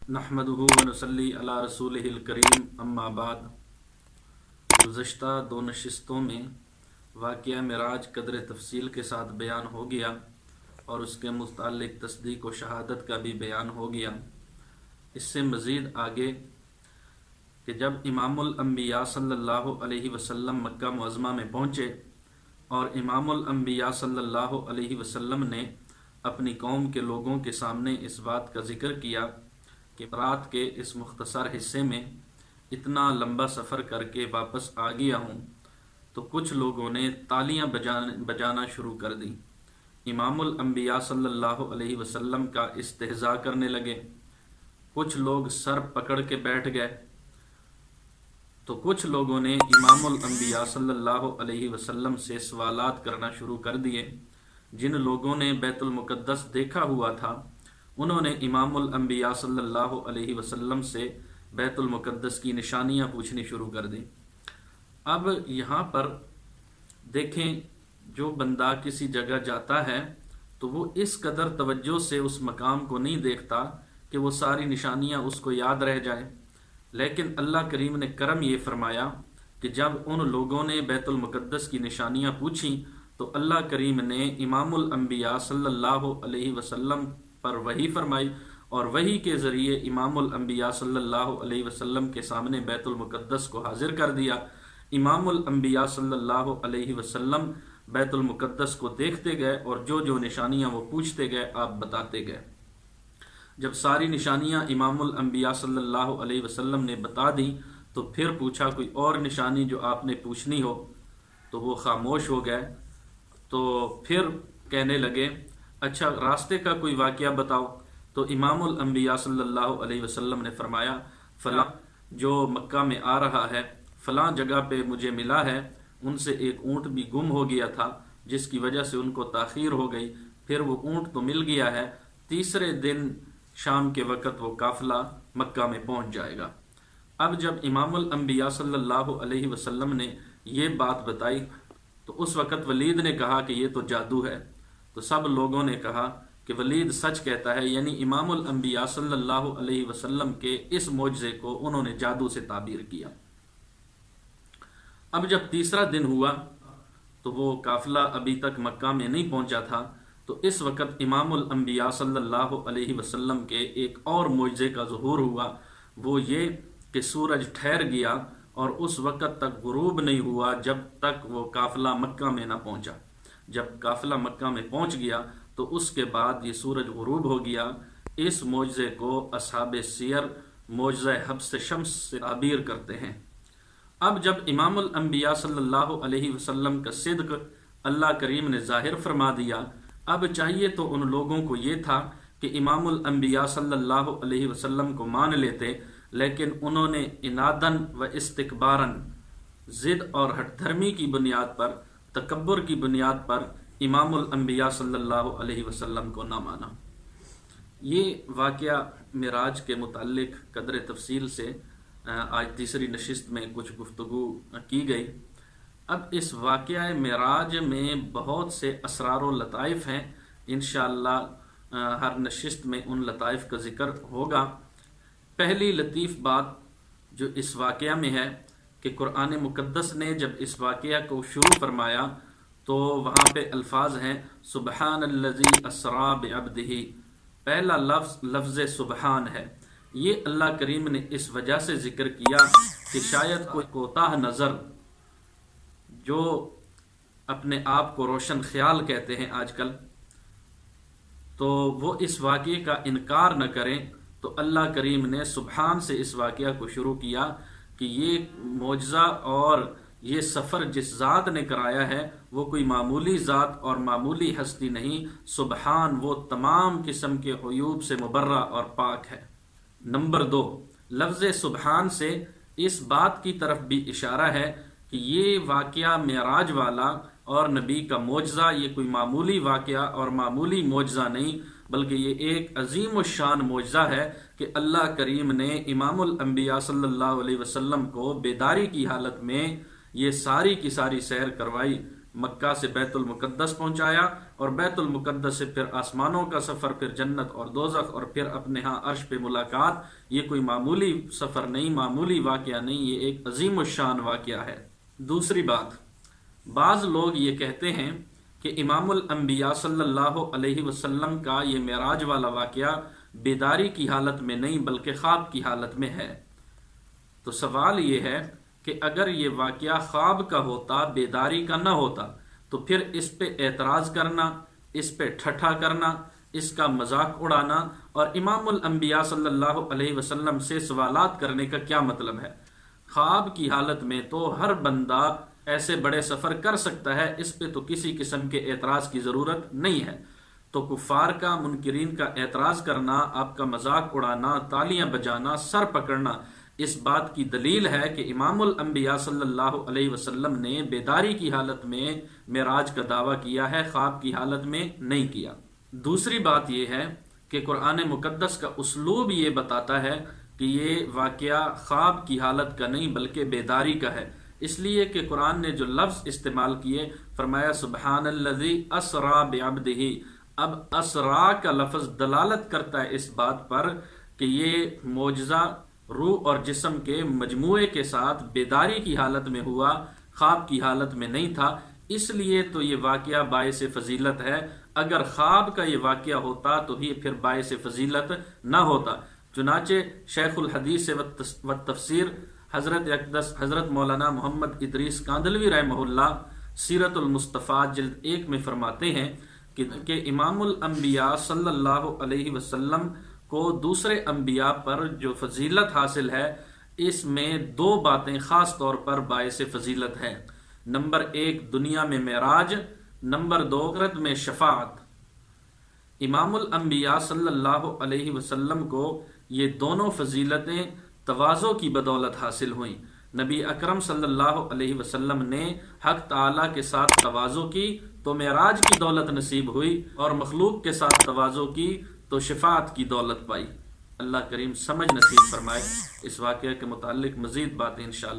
نحمدہ ونصلی علی رسولہ الکریم، اما بعد۔ گزشتہ دو نشستوں میں واقعہ معراج قدر تفصیل کے ساتھ بیان ہو گیا اور اس کے متعلق تصدیق و شہادت کا بھی بیان ہو گیا۔ اس سے مزید آگے کہ جب امام الانبیاء صلی اللہ علیہ وسلم مکہ معظمہ میں پہنچے اور امام الانبیاء صلی اللہ علیہ وسلم نے اپنی قوم کے لوگوں کے سامنے اس بات کا ذکر کیا کہ رات کے اس مختصر حصے میں اتنا لمبا سفر کر کے واپس آ گیا ہوں، تو کچھ لوگوں نے تالیاں بجانا شروع کر دی۔ امام الانبیاء صلی اللہ علیہ وسلم کا استہزاء کرنے لگے۔ کچھ لوگ سر پکڑ کے بیٹھ گئے، تو کچھ لوگوں نے امام الانبیاء صلی اللہ علیہ وسلم سے سوالات کرنا شروع کر دیے۔ جن لوگوں نے بیت المقدس دیکھا ہوا تھا انہوں نے امام الانبیاء صلی اللہ علیہ وسلم سے بیت المقدس کی نشانیاں پوچھنی شروع کر دیں۔ اب یہاں پر دیکھیں، جو بندہ کسی جگہ جاتا ہے تو وہ اس قدر توجہ سے اس مقام کو نہیں دیکھتا کہ وہ ساری نشانیاں اس کو یاد رہ جائیں، لیکن اللہ کریم نے کرم یہ فرمایا کہ جب ان لوگوں نے بیت المقدس کی نشانیاں پوچھیں تو اللہ کریم نے امام الانبیاء صلی اللہ علیہ وسلم پر وحی فرمائی اور وحی کے ذریعے امام الانبیاء صلی اللہ علیہ وسلم کے سامنے بیت المقدس کو حاضر کر دیا۔ امام الانبیاء صلی اللہ علیہ وسلم بیت المقدس کو دیکھتے گئے اور جو جو نشانیاں وہ پوچھتے گئے آپ بتاتے گئے۔ جب ساری نشانیاں امام الانبیاء صلی اللہ علیہ وسلم نے بتا دیں تو پھر پوچھا کوئی اور نشانی جو آپ نے پوچھنی ہو، تو وہ خاموش ہو گئے۔ تو پھر کہنے لگے اچھا راستے کا کوئی واقعہ بتاؤ۔ تو امام الانبیاء صلی اللہ علیہ وسلم نے فرمایا فلاں جو مکہ میں آ رہا ہے فلاں جگہ پہ مجھے ملا ہے، ان سے ایک اونٹ بھی گم ہو گیا تھا جس کی وجہ سے ان کو تاخیر ہو گئی، پھر وہ اونٹ تو مل گیا ہے، تیسرے دن شام کے وقت وہ قافلہ مکہ میں پہنچ جائے گا۔ اب جب امام الانبیاء صلی اللہ علیہ وسلم نے یہ بات بتائی تو اس وقت ولید نے کہا کہ یہ تو جادو ہے۔ تو سب لوگوں نے کہا کہ ولید سچ کہتا ہے، یعنی امام الانبیاء صلی اللہ علیہ وسلم کے اس معجزے کو انہوں نے جادو سے تعبیر کیا۔ اب جب تیسرا دن ہوا تو وہ قافلہ ابھی تک مکہ میں نہیں پہنچا تھا، تو اس وقت امام الانبیاء صلی اللہ علیہ وسلم کے ایک اور معجزے کا ظہور ہوا، وہ یہ کہ سورج ٹھہر گیا اور اس وقت تک غروب نہیں ہوا جب تک وہ قافلہ مکہ میں نہ پہنچا۔ جب قافلہ مکہ میں پہنچ گیا تو اس کے بعد یہ سورج غروب ہو گیا۔ اس معجزے کو اصحاب سیر معجزہ حبس شمس سے تعبیر کرتے ہیں۔ اب جب امام الانبیاء صلی اللہ علیہ وسلم کا صدق اللہ کریم نے ظاہر فرما دیا، اب چاہیے تو ان لوگوں کو یہ تھا کہ امام الانبیاء صلی اللہ علیہ وسلم کو مان لیتے، لیکن انہوں نے انادن و استکبارن، ضد اور ہٹ دھرمی کی بنیاد پر، تکبر کی بنیاد پر امام الانبیاء صلی اللہ علیہ وسلم کو نہ مانا۔ یہ واقعہ معراج کے متعلق قدر تفصیل سے آج تیسری نشست میں کچھ گفتگو کی گئی۔ اب اس واقعہ معراج میں بہت سے اسرار و لطائف ہیں، انشاءاللہ ہر نشست میں ان لطائف کا ذکر ہوگا۔ پہلی لطیف بات جو اس واقعہ میں ہے کہ قرآن مقدس نے جب اس واقعہ کو شروع فرمایا تو وہاں پہ الفاظ ہیں سبحان الذی اسری بعبدہ، پہلا لفظ سبحان ہے۔ یہ اللہ کریم نے اس وجہ سے ذکر کیا کہ شاید کوئی کوتاہ نظر جو اپنے آپ کو روشن خیال کہتے ہیں آج کل، تو وہ اس واقعے کا انکار نہ کریں، تو اللہ کریم نے سبحان سے اس واقعہ کو شروع کیا کہ یہ معجزہ اور یہ سفر جس ذات نے کرایا ہے وہ کوئی معمولی ذات اور معمولی ہستی نہیں، سبحان وہ تمام قسم کے عیوب سے مبرہ اور پاک ہے۔ نمبر 2، لفظ سبحان سے اس بات کی طرف بھی اشارہ ہے کہ یہ واقعہ معراج والا اور نبی کا معجزہ یہ کوئی معمولی واقعہ اور معمولی معجزہ نہیں، بلکہ یہ ایک عظیم الشان معجزہ ہے کہ اللہ کریم نے امام الانبیاء صلی اللہ علیہ وسلم کو بیداری کی حالت میں یہ ساری کی ساری سیر کروائی مکہ سے بیت المقدس پہنچایا، اور بیت المقدس سے پھر آسمانوں کا سفر، پھر جنت اور دوزخ، اور پھر اپنے ہاں عرش پہ ملاقات۔ یہ کوئی معمولی سفر نہیں، معمولی واقعہ نہیں، یہ ایک عظیم الشان واقعہ ہے۔ دوسری بات، بعض لوگ یہ کہتے ہیں کہ امام الانبیاء صلی اللہ علیہ وسلم کا یہ معراج والا واقعہ بیداری کی حالت میں نہیں بلکہ خواب کی حالت میں ہے۔ تو سوال یہ ہے کہ اگر یہ واقعہ خواب کا ہوتا، بیداری کا نہ ہوتا، تو پھر اس پہ اعتراض کرنا، اس پہ ٹھٹھا کرنا، اس کا مذاق اڑانا اور امام الانبیاء صلی اللہ علیہ وسلم سے سوالات کرنے کا کیا مطلب ہے؟ خواب کی حالت میں تو ہر بندہ ایسے بڑے سفر کر سکتا ہے، اس پہ تو کسی قسم کے اعتراض کی ضرورت نہیں ہے۔ تو کفار کا، منکرین کا اعتراض کرنا، آپ کا مذاق اڑانا، تالیاں بجانا، سر پکڑنا، اس بات کی دلیل ہے کہ امام الانبیاء صلی اللہ علیہ وسلم نے بیداری کی حالت میں معراج کا دعویٰ کیا ہے، خواب کی حالت میں نہیں کیا۔ دوسری بات یہ ہے کہ قرآن مقدس کا اسلوب یہ بتاتا ہے کہ یہ واقعہ خواب کی حالت کا نہیں بلکہ بیداری کا ہے، اس لیے کہ قرآن نے جو لفظ استعمال کیے، فرمایا سبحان الذی اسرا بعبدہ۔ اب اسرا کا لفظ دلالت کرتا ہے اس بات پر کہ یہ معجزہ روح اور جسم کے مجموعے کے ساتھ بیداری کی حالت میں ہوا، خواب کی حالت میں نہیں تھا، اس لیے تو یہ واقعہ باعث فضیلت ہے۔ اگر خواب کا یہ واقعہ ہوتا تو یہ پھر باعث فضیلت نہ ہوتا۔ چنانچہ شیخ الحدیث و تفسیر حضرت اقدس حضرت مولانا محمد ادریس کاندھلوی رحمہ اللہ سیرت المصطفیٰ جلد 1 میں فرماتے ہیں کہ امام الانبیاء صلی اللہ علیہ وسلم کو دوسرے انبیاء پر جو فضیلت حاصل ہے، اس میں 2 باتیں خاص طور پر باعث فضیلت ہے۔ نمبر 1 دنیا میں معراج، نمبر 2 آخرت میں شفاعت۔ امام الانبیاء صلی اللہ علیہ وسلم کو یہ دونوں فضیلتیں تواضع کی بدولت حاصل ہوئیں۔ نبی اکرم صلی اللہ علیہ وسلم نے حق تعالیٰ کے ساتھ تواضع کی تو معراج کی دولت نصیب ہوئی، اور مخلوق کے ساتھ تواضع کی تو شفاعت کی دولت پائی۔ اللہ کریم سمجھ نصیب فرمائے۔ اس واقعہ کے متعلق مزید باتیں انشاءاللہ